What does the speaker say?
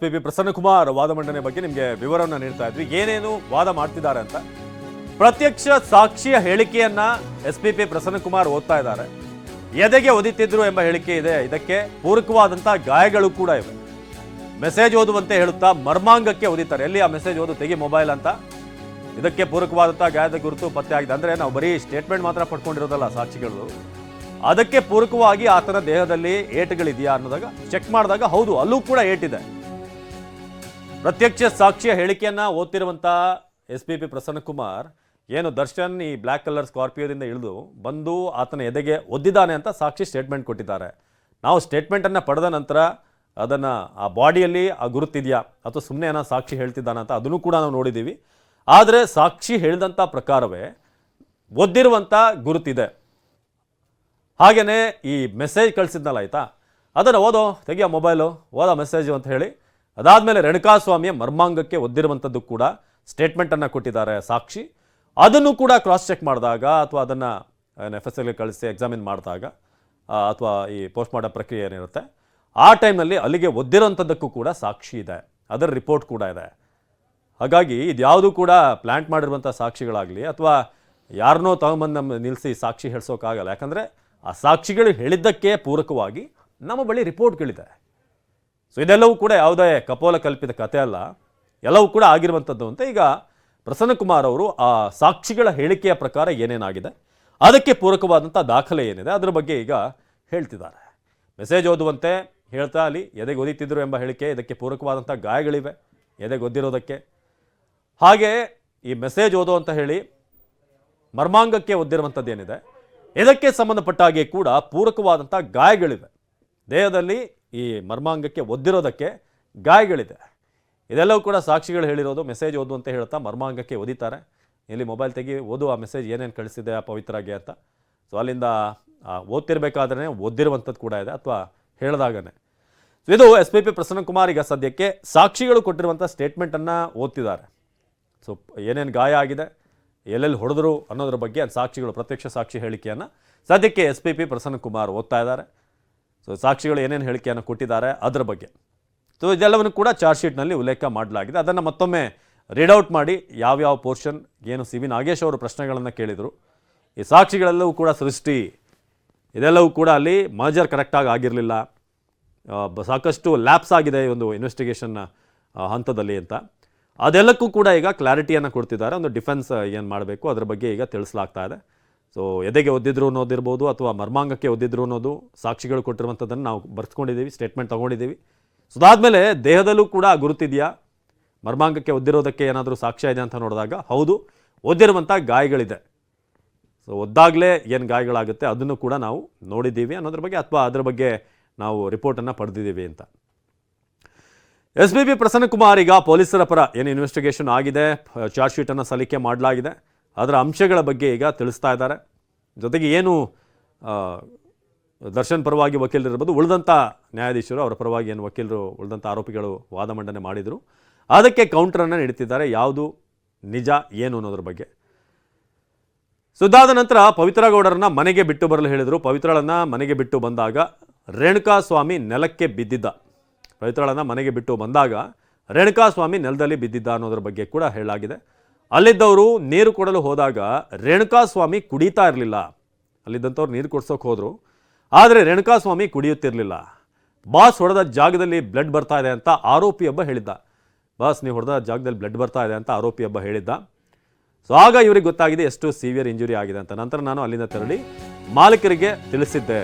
P Prasannakumar ವಾದ ಮಂಡನೆ ಬಗ್ಗೆ ನಿಮಗೆ ವಿವರವನ್ನು ನೀಡ್ತಾ ಇದ್ವಿ. ಏನೇನು ವಾದ ಮಾಡ್ತಿದ್ದಾರೆ ಅಂತ ಪ್ರತ್ಯಕ್ಷ ಸಾಕ್ಷಿಯ ಹೇಳಿಕೆಯನ್ನ ಎಸ್ಪಿಪಿ ಪ್ರಸನ್ನಕುಮಾರ್ ಓದ್ತಾ ಇದ್ದಾರೆ. ಎದೆಗೆ ಒದಿತಿದ್ರು ಎಂಬ ಹೇಳಿಕೆ ಇದೆ. ಇದಕ್ಕೆ ಪೂರಕವಾದಂತಹ ಗಾಯಗಳು ಕೂಡ ಇವೆ. ಮೆಸೇಜ್ ಓದುವಂತೆ ಹೇಳುತ್ತಾ ಮರ್ಮಾಂಗಕ್ಕೆ ಒದಿತಾರೆ. ಎಲ್ಲಿ ಆ ಮೆಸೇಜ್ ಓದು ತೆಗಿ ಮೊಬೈಲ್ ಅಂತ. ಇದಕ್ಕೆ ಪೂರಕವಾದಂತಹ ಗಾಯದ ಗುರುತು ಪತ್ತೆ ಆಗಿದೆ. ಅಂದ್ರೆ ನಾವು ಬರೀ ಸ್ಟೇಟ್ಮೆಂಟ್ ಮಾತ್ರ ಪಡ್ಕೊಂಡಿರೋದಲ್ಲ ಸಾಕ್ಷಿಗಳು, ಅದಕ್ಕೆ ಪೂರಕವಾಗಿ ಆತನ ದೇಹದಲ್ಲಿ ಏಟುಗಳಿದೆಯಾ ಅನ್ನೋದಾಗ ಚೆಕ್ ಮಾಡಿದಾಗ ಹೌದು, ಅಲ್ಲೂ ಕೂಡ ಏಟಿದೆ. ಪ್ರತ್ಯಕ್ಷ ಸಾಕ್ಷಿಯ ಹೇಳಿಕೆಯನ್ನ ಓದ್ತಿರುವಂತಹ ಎಸ್ಪಿಪಿ ಪ್ರಸನ್ನಕುಮಾರ್ ಏನು ದರ್ಶನ್ ಈ ಬ್ಲ್ಯಾಕ್ ಕಲರ್ ಸ್ಕಾರ್ಪಿಯೋದಿಂದ ಇಳಿದು ಬಂದು ಆತನ ಎದೆಗೆ ಒದ್ದಿದ್ದಾನೆ ಅಂತ ಸಾಕ್ಷಿ ಸ್ಟೇಟ್ಮೆಂಟ್ ಕೊಟ್ಟಿದ್ದಾರೆ. ನಾವು ಸ್ಟೇಟ್ಮೆಂಟನ್ನು ಪಡೆದ ನಂತರ ಅದನ್ನು ಆ ಬಾಡಿಯಲ್ಲಿ ಆ ಗುರುತಿದೆಯಾ ಅಥವಾ ಸುಮ್ಮನೆ ಏನೋ ಸಾಕ್ಷಿ ಹೇಳ್ತಿದ್ದಾನೆ ಅಂತ ಅದನ್ನು ಕೂಡ ನಾವು ನೋಡಿದ್ದೀವಿ. ಆದರೆ ಸಾಕ್ಷಿ ಹೇಳಿದಂಥ ಪ್ರಕಾರವೇ ಒದ್ದಿರುವಂಥ ಗುರುತಿದೆ. ಹಾಗೆಯೇ ಈ ಮೆಸೇಜ್ ಕಳಿಸಿದ್ನಲ್ಲ, ಆಯಿತಾ, ಅದನ್ನು ಓದೋ ತೆಗಿಯೋ ಮೊಬೈಲು, ಓದೋ ಮೆಸೇಜು ಅಂತ ಹೇಳಿ ಅದಾದಮೇಲೆ ರೇಣುಕಾಸ್ವಾಮಿಯ ಮರ್ಮಾಂಗಕ್ಕೆ ಒದ್ದಿರುವಂಥದ್ದು ಕೂಡ ಸ್ಟೇಟ್ಮೆಂಟನ್ನು ಕೊಟ್ಟಿದ್ದಾರೆ ಸಾಕ್ಷಿ. ಅದನ್ನು ಕೂಡ ಕ್ರಾಸ್ ಚೆಕ್ ಮಾಡಿದಾಗ ಅಥವಾ ಅದನ್ನು FSL ಕಳಿಸಿ ಎಕ್ಸಾಮಿನ್ ಮಾಡಿದಾಗ ಅಥವಾ ಈ ಪೋಸ್ಟ್ ಮಾರ್ಟಮ್ ಪ್ರಕ್ರಿಯೆ ಏನಿರುತ್ತೆ ಆ ಟೈಮ್ನಲ್ಲಿ ಅಲ್ಲಿಗೆ ಒದ್ದಿರೋಂಥದ್ದಕ್ಕೂ ಕೂಡ ಸಾಕ್ಷಿ ಇದೆ, ಅದರ ರಿಪೋರ್ಟ್ ಕೂಡ ಇದೆ. ಹಾಗಾಗಿ ಇದ್ಯಾವುದು ಕೂಡ ಪ್ಲ್ಯಾಂಟ್ ಮಾಡಿರುವಂಥ ಸಾಕ್ಷಿಗಳಾಗಲಿ ಅಥವಾ ಯಾರನ್ನೋ ತಗೊಂಬಂದು ನಿಲ್ಲಿಸಿ ಸಾಕ್ಷಿ ಹೇಳಿಸೋಕ್ಕಾಗಲ್ಲ. ಯಾಕಂದರೆ ಆ ಸಾಕ್ಷಿಗಳು ಹೇಳಿದ್ದಕ್ಕೆ ಪೂರಕವಾಗಿ ನಮ್ಮ ಬಳಿ ರಿಪೋರ್ಟ್ಗಳಿದೆ. ಸೊ ಇದೆಲ್ಲವೂ ಕೂಡ ಯಾವುದೇ ಕಪೋಲ ಕಲ್ಪಿತ ಕಥೆ ಅಲ್ಲ, ಎಲ್ಲವೂ ಕೂಡ ಆಗಿರುವಂಥದ್ದು ಅಂತ ಈಗ ಪ್ರಸನ್ನಕುಮಾರ್ ಅವರು ಆ ಸಾಕ್ಷಿಗಳ ಹೇಳಿಕೆಯ ಪ್ರಕಾರ ಏನೇನಾಗಿದೆ, ಅದಕ್ಕೆ ಪೂರಕವಾದಂಥ ದಾಖಲೆ ಏನಿದೆ ಅದರ ಬಗ್ಗೆ ಈಗ ಹೇಳ್ತಿದ್ದಾರೆ. ಮೆಸೇಜ್ ಓದುವಂತೆ ಹೇಳ್ತಾ ಅಲ್ಲಿ ಎದೆಗೆ ಒದಿತಿದ್ರು ಎಂಬ ಹೇಳಿಕೆ, ಇದಕ್ಕೆ ಪೂರಕವಾದಂಥ ಗಾಯಗಳಿವೆ ಎದೆಗೆ ಒದ್ದಿರೋದಕ್ಕೆ. ಹಾಗೆ ಈ ಮೆಸೇಜ್ ಓದೋ ಅಂತ ಹೇಳಿ ಮರ್ಮಾಂಗಕ್ಕೆ ಒದ್ದಿರುವಂಥದ್ದು ಏನಿದೆ ಇದಕ್ಕೆ ಸಂಬಂಧಪಟ್ಟ ಹಾಗೆ ಕೂಡ ಪೂರಕವಾದಂಥ ಗಾಯಗಳಿವೆ. ದೇಹದಲ್ಲಿ ಈ ಮರ್ಮಾಂಗಕ್ಕೆ ಒದ್ದಿರೋದಕ್ಕೆ ಗಾಯಗಳಿದೆ. ಇದೆಲ್ಲವೂ ಕೂಡ ಸಾಕ್ಷಿಗಳು ಹೇಳಿರೋದು. ಮೆಸೇಜ್ ಓದು ಅಂತ ಹೇಳ್ತಾ ಮರ್ಮಾಂಗಕ್ಕೆ ಒದಿತಾರೆ. ಇಲ್ಲಿ ಮೊಬೈಲ್ ತೆಗಿ ಓದು, ಆ ಮೆಸೇಜ್ ಏನೇನು ಕಳಿಸಿದೆ ಆ ಪವಿತ್ರಾಗೆ ಅಂತ. ಸೊ ಅಲ್ಲಿಂದ ಓದ್ತಿರ್ಬೇಕಾದ್ರೆ ಒದ್ದಿರುವಂಥದ್ದು ಕೂಡ ಇದೆ ಅಥವಾ ಹೇಳಿದಾಗನೇ. ಇದು ಎಸ್ಪಿಪಿ ಪ್ರಸನ್ನಕುಮಾರ್ ಈಗ ಸದ್ಯಕ್ಕೆ ಸಾಕ್ಷಿಗಳು ಕೊಟ್ಟಿರುವಂಥ ಸ್ಟೇಟ್ಮೆಂಟನ್ನು ಓದ್ತಿದ್ದಾರೆ. ಸೊ ಏನೇನು ಗಾಯ ಆಗಿದೆ, ಎಲ್ಲೆಲ್ಲಿ ಹೊಡೆದ್ರು ಅನ್ನೋದ್ರ ಬಗ್ಗೆ ಸಾಕ್ಷಿಗಳು ಪ್ರತ್ಯಕ್ಷ ಸಾಕ್ಷಿ ಹೇಳಿಕೆಯನ್ನು ಸದ್ಯಕ್ಕೆ ಎಸ್ಪಿಪಿ ಪ್ರಸನ್ನಕುಮಾರ್ ಓದ್ತಾ ಇದ್ದಾರೆ. ಸೊ ಸಾಕ್ಷಿಗಳು ಏನೇನು ಹೇಳಿಕೆಯನ್ನು ಕೊಟ್ಟಿದ್ದಾರೆ ಅದರ ಬಗ್ಗೆ. ಸೊ ಇದೆಲ್ಲವನ್ನು ಕೂಡ ಚಾರ್ಜ್ ಶೀಟ್ನಲ್ಲಿ ಉಲ್ಲೇಖ ಮಾಡಲಾಗಿದೆ. ಅದನ್ನು ಮತ್ತೊಮ್ಮೆ ರೀಡ್ಔಟ್ ಮಾಡಿ ಯಾವ್ಯಾವ ಪೋರ್ಷನ್ ಏನು ಸಿ.ವಿ. ನಾಗೇಶ್ ಅವರು ಪ್ರಶ್ನೆಗಳನ್ನು ಕೇಳಿದರು, ಈ ಸಾಕ್ಷಿಗಳೆಲ್ಲವೂ ಕೂಡ ಸೃಷ್ಟಿ, ಇದೆಲ್ಲವೂ ಕೂಡ ಅಲ್ಲಿ ಮರ್ಜರ್ ಕರೆಕ್ಟಾಗಿ ಆಗಿರಲಿಲ್ಲ, ಸಾಕಷ್ಟು ಲ್ಯಾಪ್ಸ್ ಆಗಿದೆ ಈ ಒಂದು ಇನ್ವೆಸ್ಟಿಗೇಷನ್ ಹಂತದಲ್ಲಿ ಅಂತ, ಅದೆಲ್ಲಕ್ಕೂ ಕೂಡ ಈಗ ಕ್ಲಾರಿಟಿಯನ್ನು ಕೊಡ್ತಿದ್ದಾರೆ. ಒಂದು ಡಿಫೆನ್ಸ್ ಏನು ಮಾಡಬೇಕು ಅದರ ಬಗ್ಗೆ ಈಗ ತಿಳಿಸಲಾಗ್ತಾ ಇದೆ. ಸೊ ಎದೆಗೆ ಒದ್ದಿದ್ರು ಅನ್ನೋದಿರ್ಬೋದು ಅಥವಾ ಮರ್ಮಾಂಗಕ್ಕೆ ಒದ್ದಿದ್ರು ಅನ್ನೋದು ಸಾಕ್ಷಿಗಳು ಕೊಟ್ಟಿರುವಂಥದ್ದನ್ನು ನಾವು ಬರ್ಸ್ಕೊಂಡಿದ್ದೀವಿ, ಸ್ಟೇಟ್ಮೆಂಟ್ ತೊಗೊಂಡಿದ್ದೀವಿ. ಸೊ ಅದಾದಮೇಲೆ ದೇಹದಲ್ಲೂ ಕೂಡ ಗುರುತಿದೆಯಾ, ಮರ್ಮಾಂಗಕ್ಕೆ ಒದ್ದಿರೋದಕ್ಕೆ ಏನಾದರೂ ಸಾಕ್ಷ್ಯ ಇದೆ ಅಂತ ನೋಡಿದಾಗ ಹೌದು, ಒದ್ದಿರುವಂಥ ಗಾಯಗಳಿದೆ. ಸೊ ಒದ್ದಾಗಲೇ ಏನು ಗಾಯಗಳಾಗುತ್ತೆ ಅದನ್ನು ಕೂಡ ನಾವು ನೋಡಿದ್ದೀವಿ ಅನ್ನೋದ್ರ ಬಗ್ಗೆ ಅಥವಾ ಅದರ ಬಗ್ಗೆ ನಾವು ರಿಪೋರ್ಟನ್ನು ಪಡೆದಿದ್ದೀವಿ ಅಂತ. ಎಸ್ಪಿಪಿ ಪ್ರಸನ್ನಕುಮಾರ್ ಈಗ ಪೊಲೀಸರ ಪರ ಏನು ಇನ್ವೆಸ್ಟಿಗೇಷನ್ ಆಗಿದೆ, ಚಾರ್ಜ್ ಶೀಟನ್ನು ಸಲ್ಲಿಕೆ ಮಾಡಲಾಗಿದೆ, ಅದರ ಅಂಶಗಳ ಬಗ್ಗೆ ಈಗ ತಿಳಿಸ್ತಾ ಇದ್ದಾರೆ. ಜೊತೆಗೆ ಏನು ದರ್ಶನ್ ಪರವಾಗಿ ವಕೀಲರಿರ್ಬೋದು, ಉಳಿದಂಥ ನ್ಯಾಯಾಧೀಶರು ಅವರ ಪರವಾಗಿ ಏನು ವಕೀಲರು ಉಳಿದಂಥ ಆರೋಪಿಗಳು ವಾದ ಮಂಡನೆ ಮಾಡಿದರು ಅದಕ್ಕೆ ಕೌಂಟರನ್ನು ನೀಡುತ್ತಿದ್ದಾರೆ, ಯಾವುದು ನಿಜ ಏನು ಅನ್ನೋದ್ರ ಬಗ್ಗೆ. ಸುದ್ದಾದ ನಂತರ ಪವಿತ್ರ ಗೌಡರನ್ನ ಮನೆಗೆ ಬಿಟ್ಟು ಬರಲು ಹೇಳಿದರು. ಪವಿತ್ರಳನ್ನು ಮನೆಗೆ ಬಿಟ್ಟು ಬಂದಾಗ ರೇಣುಕಾಸ್ವಾಮಿ ನೆಲಕ್ಕೆ ಬಿದ್ದಿದ್ದ. ಪವಿತ್ರಳನ್ನು ಮನೆಗೆ ಬಿಟ್ಟು ಬಂದಾಗ ರೇಣುಕಾಸ್ವಾಮಿ ನೆಲದಲ್ಲಿ ಬಿದ್ದಿದ್ದ ಅನ್ನೋದ್ರ ಬಗ್ಗೆ ಕೂಡ ಹೇಳಲಾಗಿದೆ. ಅಲ್ಲಿದ್ದವರು ನೀರು ಕೊಡಲು ಹೋದಾಗ ರೇಣುಕಾಸ್ವಾಮಿ ಕುಡಿತಾ ಇರಲಿಲ್ಲ. ಅಲ್ಲಿದ್ದಂಥವ್ರು ನೀರು ಕೊಡ್ಸೋಕೆ ಹೋದರು, ಆದರೆ ರೇಣುಕಾಸ್ವಾಮಿ ಕುಡಿಯುತ್ತಿರಲಿಲ್ಲ. ಬಾಸ್ ಹೊಡೆದ ಜಾಗದಲ್ಲಿ ಬ್ಲಡ್ ಬರ್ತಾ ಇದೆ ಅಂತ ಆರೋಪಿಯೊಬ್ಬ ಹೇಳಿದ್ದ. ಬಾಸ್ ನೀವು ಹೊಡೆದ ಜಾಗದಲ್ಲಿ ಬ್ಲಡ್ ಬರ್ತಾ ಇದೆ ಅಂತ ಆರೋಪಿಯೊಬ್ಬ ಹೇಳಿದ್ದ. ಸೊ ಆಗ ಇವ್ರಿಗೆ ಗೊತ್ತಾಗಿದೆ ಎಷ್ಟು ಸಿವಿಯರ್ ಇಂಜುರಿ ಆಗಿದೆ ಅಂತ. ನಂತರ ನಾನು ಅಲ್ಲಿಂದ ತೆರಳಿ ಮಾಲೀಕರಿಗೆ ತಿಳಿಸಿದ್ದೆ.